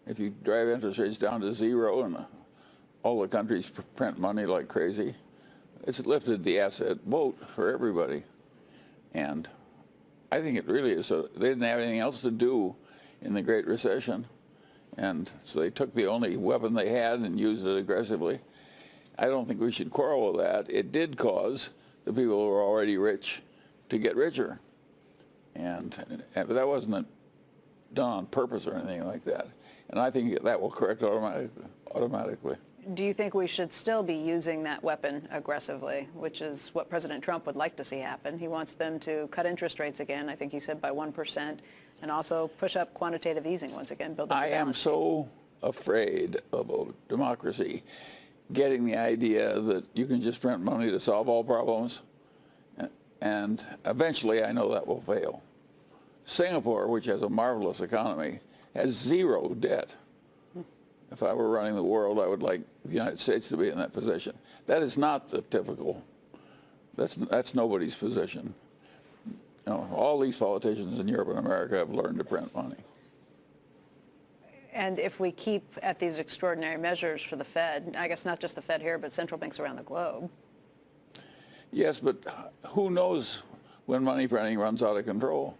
if you drive interest rates down to zero and all the countries print money like crazy, it's lifted the asset boat for everybody. And I think it really is. So they didn't have anything else to do in the Great Recession, and so they took the only weapon they had and used it aggressively. I don't think we should quarrel with that. It did cause the people who were already rich to get richer, but that wasn't done on purpose or anything like that. And I think that will correct automatically. Do you think we should still be using that weapon aggressively, which is what President Trump would like to see happen? He wants them to cut interest rates again, I think he said by 1%, and also push up quantitative easing once again. Build up the balance sheet. I am so afraid of a democracy getting the idea that you can just print money to solve all problems, and eventually I know that will fail. Singapore, which has a marvelous economy, has zero debt. If I were running the world, I would like the United States to be in that position. That is not the typical, that's nobody's position. No, all these politicians in Europe and America have learned to print money. And if we keep at these extraordinary measures for the Fed, I guess not just the Fed here, but central banks around the globe. Yes, but who knows when money printing runs out of control?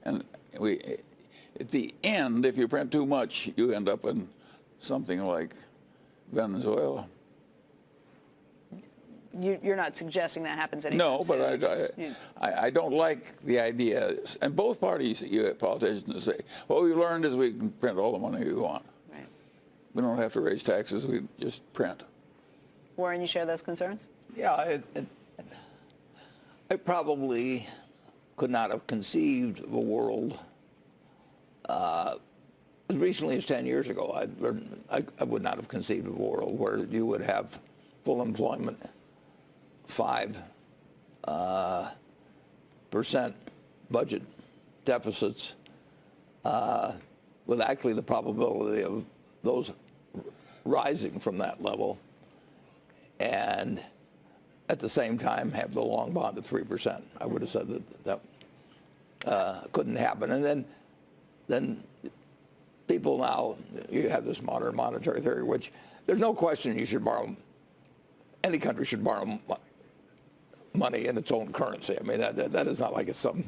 And at the end, if you print too much, you end up in something like Venezuela. You're not suggesting that happens anytime No, soon. but I don't like the idea. And both parties, you get politicians say, what we've learned is we can print all the money we want. Right. We don't have to raise taxes, we just print. Warren, you share those concerns? Yeah, I probably could not have conceived of a world as recently as 10 years ago. I would not have conceived of a world where you would have full employment, 5% budget deficits, with actually the probability of those rising from that level, and at the same time have the long bond at 3%. I would have said that couldn't happen. And then people now, you have this modern monetary theory, which there's no question you should borrow, any country should borrow money in its own currency. I mean, that is not like it's some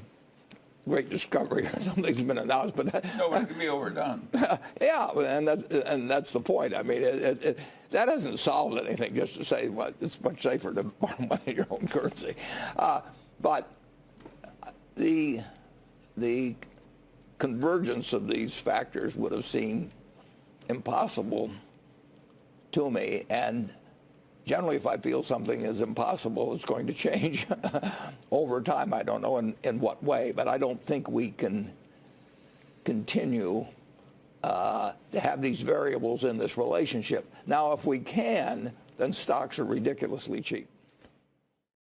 great discovery or something that's been announced, but No, it can be overdone. Yeah, and that's the point. I mean, that hasn't solved anything, just to say, well, it's much safer to borrow money in your own currency. But the convergence of these factors would have seemed impossible to me, and generally if I feel something is impossible, it's going to change over time. I don't know in what way, but I don't think we can continue to have these variables in this relationship. Now, if we can, then stocks are ridiculously cheap.